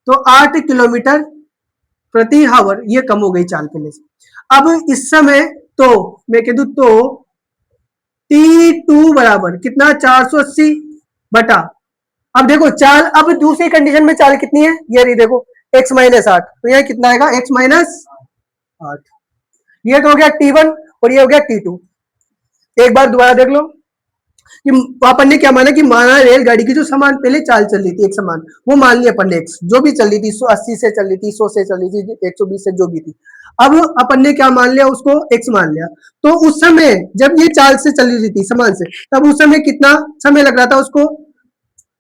Speaker 1: तो 8 किलोमीटर प्रति आवर ये कम हो गई चाल पहले से। अब इस समय तो मैं कह दूं तो T2 बराबर कितना, 480 बटा, अब देखो चाल, अब दूसरी कंडीशन में चाल कितनी है, ये रही देखो x माइनस 8, तो यह कितना आएगा, x माइनस 8, ये तो हो गया T1 और ये हो गया T2। एक बार दोबारा देख लो कि अपन ने क्या माना, कि माना रेलगाड़ी की जो समान पहले चाल चल रही थी एक समान, वो मान लिया अपन ने x, जो भी चल रही थी 180 से चल रही थी, 100 से चल रही थी, 120 से जो भी थी, अब अपन ने क्या मान लिया, उसको x मान लिया। तो उस समय जब ये चाल से चल रही थी समान से, तब उस समय कितना समय लग रहा था उसको,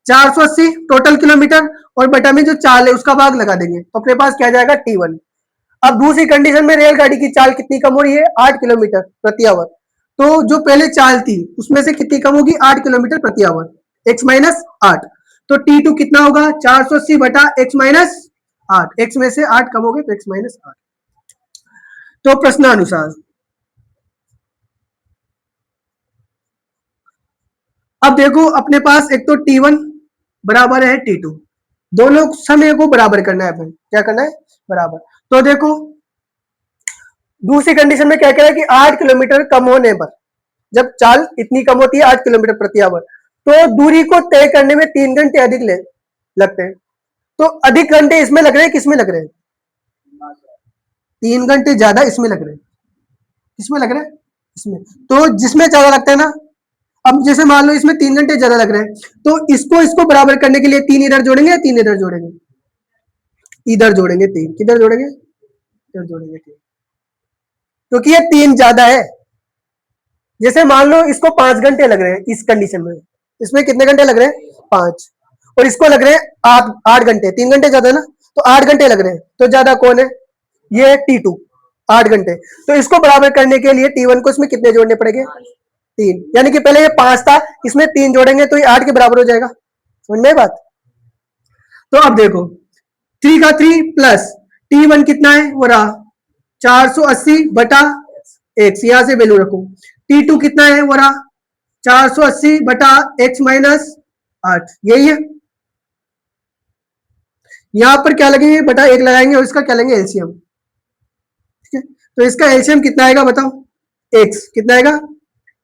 Speaker 1: 480 टोटल किलोमीटर, और बटा में जो चाल है उसका भाग लगा देंगे, तो अपने पास क्या जाएगा, T1। अब दूसरी कंडीशन में रेलगाड़ी की चाल कितनी कम हो रही है, 8 किलोमीटर प्रति आवर, तो जो पहले चाल थी उसमें से कितनी कम होगी, 8 किलोमीटर प्रति आवर, x माइनस 8, तो T2 कितना होगा, 480 बटा x माइनस 8, x में से 8 कम हो गए तो x माइनस 8। तो प्रश्नानुसार अब देखो अपने पास एक तो T1 बराबर है T2, दोनों समय को बराबर करना है, अपन क्या करना है, बराबर। तो देखो दूसरी कंडीशन में क्या कह रहा है कि 8 किलोमीटर कम होने पर, जब चाल इतनी कम होती है 8 किलोमीटर प्रति आवर, तो दूरी को तय करने में 3 घंटे अधिक लगते हैं। तो अधिक घंटे इसमें लग रहे हैं, किसमें लग रहे हैं, 3 घंटे ज्यादा इसमें लग रहे हैं, किसमें लग रहे हैं, इसमें, तो जिसमें ज्यादा लगता है ना, अब जैसे मान लो इसमें 3 घंटे ज्यादा लग रहे हैं, तो इसको बराबर करने के लिए 3 इधर जोड़ेंगे या 3 इधर जोड़ेंगे? इधर जोड़ेंगे 3, किधर जोड़ेंगे? इधर जोड़ेंगे 3, क्योंकि ये 3 ज्यादा है। जैसे मान लो इसको 5 घंटे लग रहे हैं इस कंडीशन में, इसमें कितने घंटे लग रहे हैं? 5, और इसको लग रहे हैं 8 घंटे, 3 घंटे ज्यादा ना, तो 8 घंटे लग रहे हैं, तो ज्यादा कौन है? ये T2, 8 घंटे। तो इसको बराबर करने के लिए T1 को इसमें कितने जोड़ने पड़ेंगे? 3, यानी कि पहले ये 5 था, इसमें 3 जोड़ेंगे तो ये 8 के बराबर हो जाएगा। समझ में बात? तो अब देखो 3 का 3 प्लस T1 कितना है वो रहा 480 बटा x, यहां से वैल्यू रखो। T2 कितना है वो रहा 480 बटा x माइनस 8, यही है। यहां पर क्या लगेंगे? बटा 1 लगाएंगे और इसका क्या लेंगे? एलसीएम। ठीक है, तो इसका एलसीएम कितना आएगा बताओ? x कितना आएगा?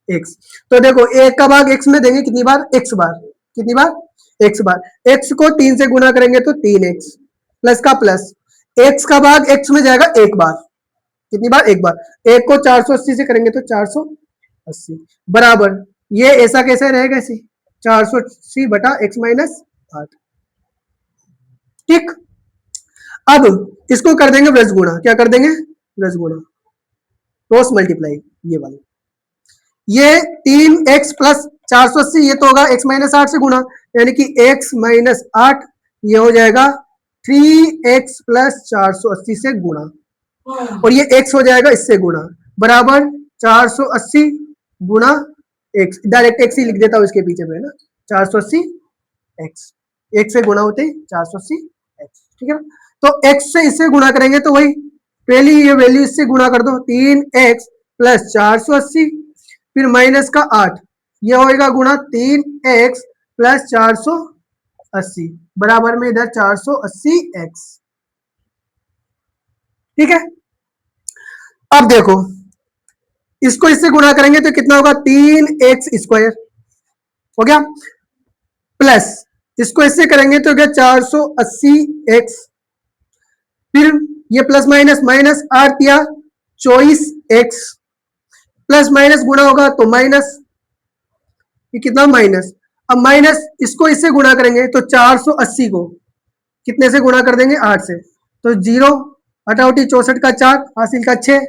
Speaker 1: x। तो देखो 1 का भाग x में देंगे कितनी बार? x बार। कितनी बार? x बार। x को 3 से गुना करेंगे तो 3x प्लस का प्लस, x का भाग x में जाएगा 1 बार। कितनी बार? 1 बार। 1 को 480 से करेंगे तो 480 बराबर, ये ऐसा कैसा रहेगा? ऐसे 480 बटा x माइनस 8। ठीक, अब इसको कर देंगे ब्रज गुणा। क्या कर देंगे? ब्रज गुणा, क्रॉस मल्टीप्लाई, ये वाला। ये 3x प्लस 480, ये तो होगा x माइनस 8 से गुणा, यानी कि x माइनस 8, ये हो जाएगा 3x प्लस 480 से गुणा, और ये x हो जाएगा इससे गुणा, बराबर 480 गुणा x, डायरेक्ट x ही लिख देता हूं इसके पीछे में ना, 480 x, एक से गुणा होते 480 x। ठीक है ना, तो x से इससे गुणा करेंगे तो वही पहली ये वैल्यू इससे गुणा कर दो, 3x प्लस 480, फिर माइनस का 8, ये होएगा गुणा 3x प्लस 480 बराबर में इधर 480x। ठीक है, अब देखो इसको इससे गुणा करेंगे तो कितना होगा? 3x स्क्वायर हो गया, प्लस इसको इससे करेंगे तो क्या? 480x, फिर ये प्लस माइनस, माइनस 8 या 24x, प्लस माइनस गुणा होगा तो माइनस, ये कितना? माइनस। अब माइनस इसको इससे गुणा करेंगे तो 480 को कितने से गुणा कर देंगे? 8 से, तो 0 अठावटी 64 का 4 हासिल का 6,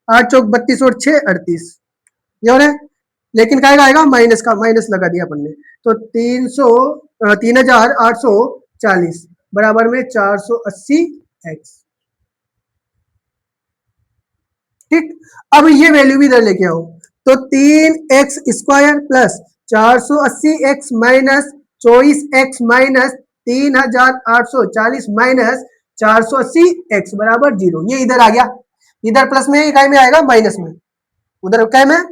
Speaker 1: 8 चौक 32 और 6 38, ये हो रहा है। लेकिन क्या आएगा? माइनस का, माइनस लगा दिया अपन ने, तो 3840 बराबर में 480x। ठीक, अब ये वैल्यू भी इधर लेके आओ, तो 3x square plus 480x minus 24x minus 3840 minus 480x बराबर 0, ये इधर आ गया। इधर प्लस में, इकाई में आएगा माइनस में, उधर इकाई में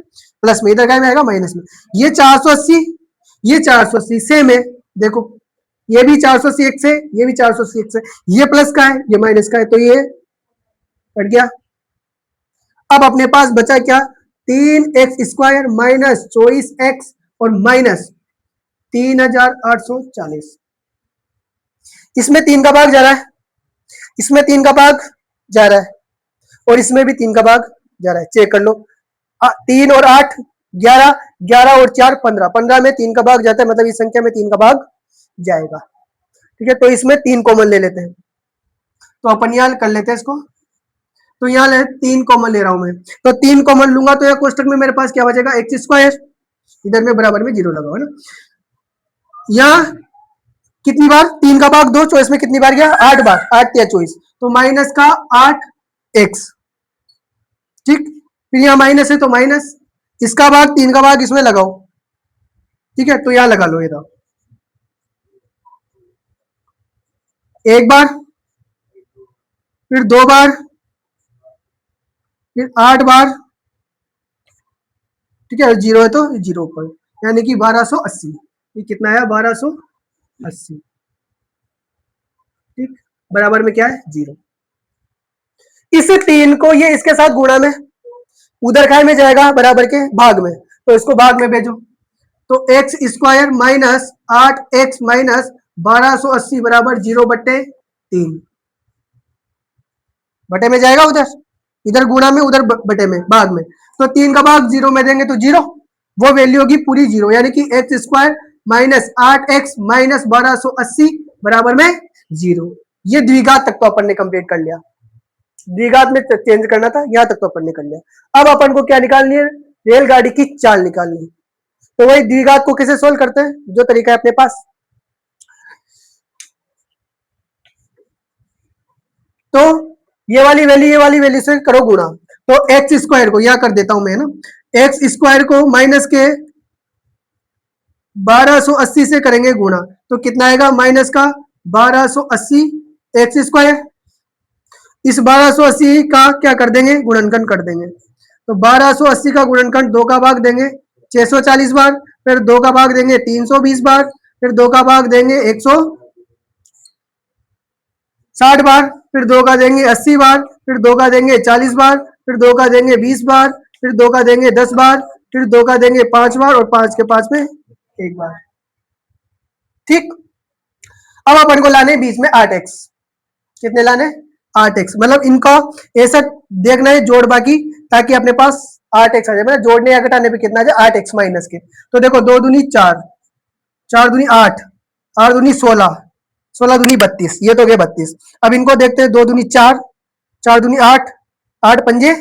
Speaker 1: प्लस में, इधर इकाई में आएगा माइनस में। ये 480, ये 480 सेम है, देखो ये भी 480 x है, ये भी 480 x है, ये प्लस का है, ये माइनस का है, तो ये कट गया। अब अपने पास बचा क्या? 3x स्क्वायर माइनस 24x और माइनस 3840। इसमें 3 का भाग जा रहा है, इसमें 3 का भाग जा रहा है, और इसमें भी 3 का भाग जा रहा है, चेक कर लो। 3 और 8 11, 11 और 4 15, 15 में 3 का भाग जाता है, मतलब इस संख्या में 3 का भाग जाएगा। ठीक है, तो इसमें 3 कॉमन ले लेते हैं, तो अपन यहां कर लेते हैं इसको, तो यहाँ ले 3 कॉमन ले रहा हूं मैं, तो 3 कॉमन लूंगा तो यह कोष्टक में मेरे पास क्या बचेगा? x स्क्वायर, इधर में बराबर में 0 लगा है ना। यहाँ कितनी बार? 3 का भाग 2, 24 में कितनी बार गया? 8 बार, 8 या 24, तो माइनस का 8x। ठीक, फिर यहाँ माइनस है तो माइनस, इसका भाग 3 का भाग इसमें लगाओ। ठीक है, तो यहां लगा लो, ये था 1 बार, फिर 2 बार, फिर 8 बार। ठीक है, 0 है तो 0 पर, यानी कि 1280, ये कितना आया? 1280। ठीक, बराबर में क्या है? 0। इस 3 को ये इसके साथ गुणा में, उधर काय में जाएगा? बराबर के भाग में, तो इसको भाग में भेजो, तो x square minus 8x minus 1280 बराबर 0/3, बटे में जाएगा उधर, इधर गुणा में, उधर बटे में, भाग में, तो 3 का भाग 0 में देंगे तो 0, वो वैल्यू होगी पूरी जीरो, यानी कि x square minus 8x minus 1280 बराबर में जीरो। ये द्विघात तक तो अपन ने कंप्लीट कर लिया, द्विघात में चेंज करना था, यहां तक तो अपन ने कर लिया। अब अपन को क्या निकालनी है, रेलगाड़ी की चाल निकालनी है। तो वही द्विघात को कैसे सोल्व करते हैं, जो तरीका है अपने पास। तो ये वाली वैल्यू से करो गुणा, तो एक्स स्क्वायर को यहां कर देता हूं मैं ना, एक्स स्क्वायर को माइनस के 1280 से करेंगे गुणा, तो कितना आएगा, माइनस का 1280 एक्स स्क्वायर। इस 1280 का क्या कर देंगे, गुणनखंड कर देंगे। तो 1280 का गुणनखंड 2 का भाग देंगे 640 बार, फिर 2 का भाग देंगे 320 बार, फिर 2 का भाग देंगे 160 बार, फिर 2 का देंगे 80 बार, फिर 2 का देंगे 40 बार, फिर 2 का देंगे 20 बार, फिर 2 का देंगे 10 बार, फिर 2 का देंगे 5 बार, और 5 के 5 में 1 बार। ठीक, अब अपन को लाने बीच में 8x, कितने लाने, 8x, मतलब इनका ऐसा देखना है जोड़ बाकी, ताकि अपने पास 8x आ जाए, मतलब जोड़ने या घटाने पे कितना आ जाए 8x माइनस के। तो देखो 2 दूनी 4, 4 दूनी 8, 8 दूनी 16, 16 दूनी 32, ये तो गए 32। अब इनको देखते हैं, 2 दूनी 4, 4 दूनी 8, 8 पंजे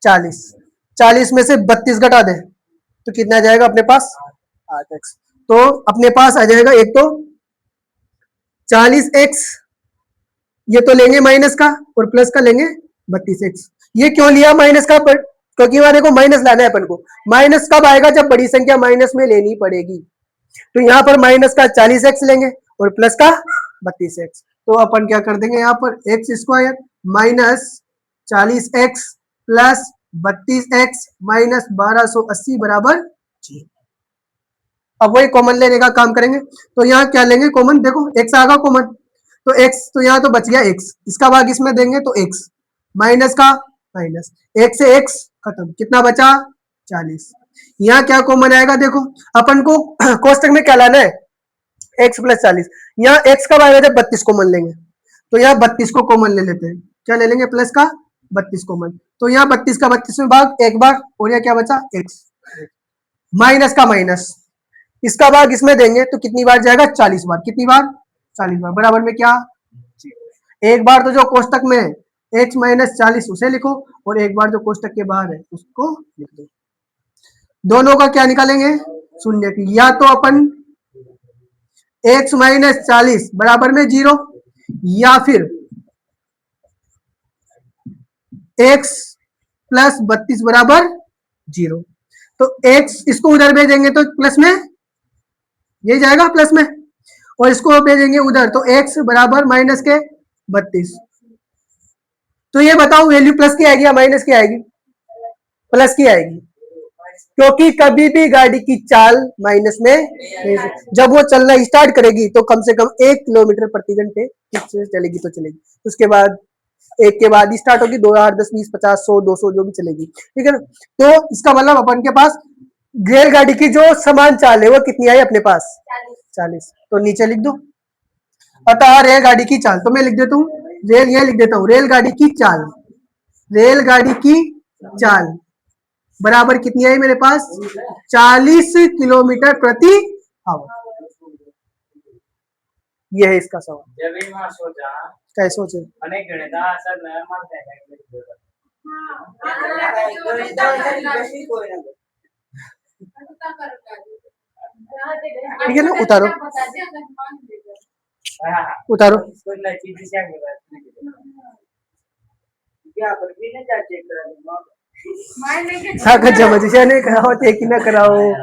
Speaker 1: 40, 40 में से 32 घटा दे तो कितना आ जाएगा अपने पास 8x। तो अपने पास आ जाएगा एक तो 40x, ये तो लेंगे माइनस का, और प्लस का लेंगे 32x। ये क्यों लिया माइनस का, क्योंकि वहां देखो माइनस लाना है अपन को। माइनस कब आएगा, जब बड़ी संख्या माइनस में लेनी पड़ेगी। तो यहाँ पर माइनस का 40x लेंगे और प्लस का 32x। तो अपन क्या कर देंगे, यहाँ पर x square minus 40x plus 32x minus 1280 बराबर 0। अब वही कॉमन लेने का काम करेंगे, तो यहाँ क्या लेंगे कॉमन, देखो x आएगा कॉमन, तो x, तो यहाँ तो बच गया x, इसका भाग इसमें देंगे तो x, माइनस का माइनस, एक से x खत्म, कितना बचा 40। यहाँ क्या कॉमन आएगा, देखो अपन को कोष्टक में क्या लाना है, x प्लस 40, यहाँ x का भाग है 32 कॉमन लेंगे, तो यहाँ 32 को कॉमन ले लेते हैं, क्या ले लेंगे, प्लस का 32 कॉमन, तो यहाँ 32 का 32 में भाग एक बार, और यहाँ क्या बचा x, माइनस का माइनस, इसका भाग इसमें देंगे तो कितनी बार जाएगा 40 बार, कितनी बार 40 बार, बराबर में क्या, एक बार तो जो कोष्टक में है x माइनस 40 उसे लिखो, और एक बार जो कोष्टक के बाहर है उसको लिख दो। दोनों का क्या निकालेंगे, शून्य की, या तो अपन x माइनस 40 बराबर में 0, या फिर x प्लस 32 बराबर 0। तो x इसको उधर भेजेंगे तो प्लस में ये जाएगा प्लस में, और इसको भेजेंगे उधर तो x बराबर माइनस के 32। तो ये बताओ वैल्यू प्लस की आएगी या माइनस की आएगी, प्लस की आएगी, क्योंकि कभी भी गाड़ी की चाल माइनस में, जब वो चलना स्टार्ट करेगी तो कम से कम 1 किलोमीटर प्रति घंटे चलेगी तो चलेगी, उसके बाद एक के बाद स्टार्ट होगी, 2 8 10 20 50 100 200 जो भी चलेगी, ठीक है ना। तो इसका मतलब अपन के पास रेलगाड़ी की जो समान चाल है वो कितनी आई अपने पास 40। तो नीचे लिख दो, अतः रेलगाड़ी की चाल, तो मैं लिख देता हूँ रेल, ये लिख देता हूँ रेलगाड़ी की चाल, रेलगाड़ी की चाल बराबर कितनी आई मेरे पास 40 किलोमीटर प्रति आवर। ये है इसका सवाल, कैसे सोचे ठीक है ना, उतारो उतारो, कागज जमा नहीं कराओ, चेक ना कराओ।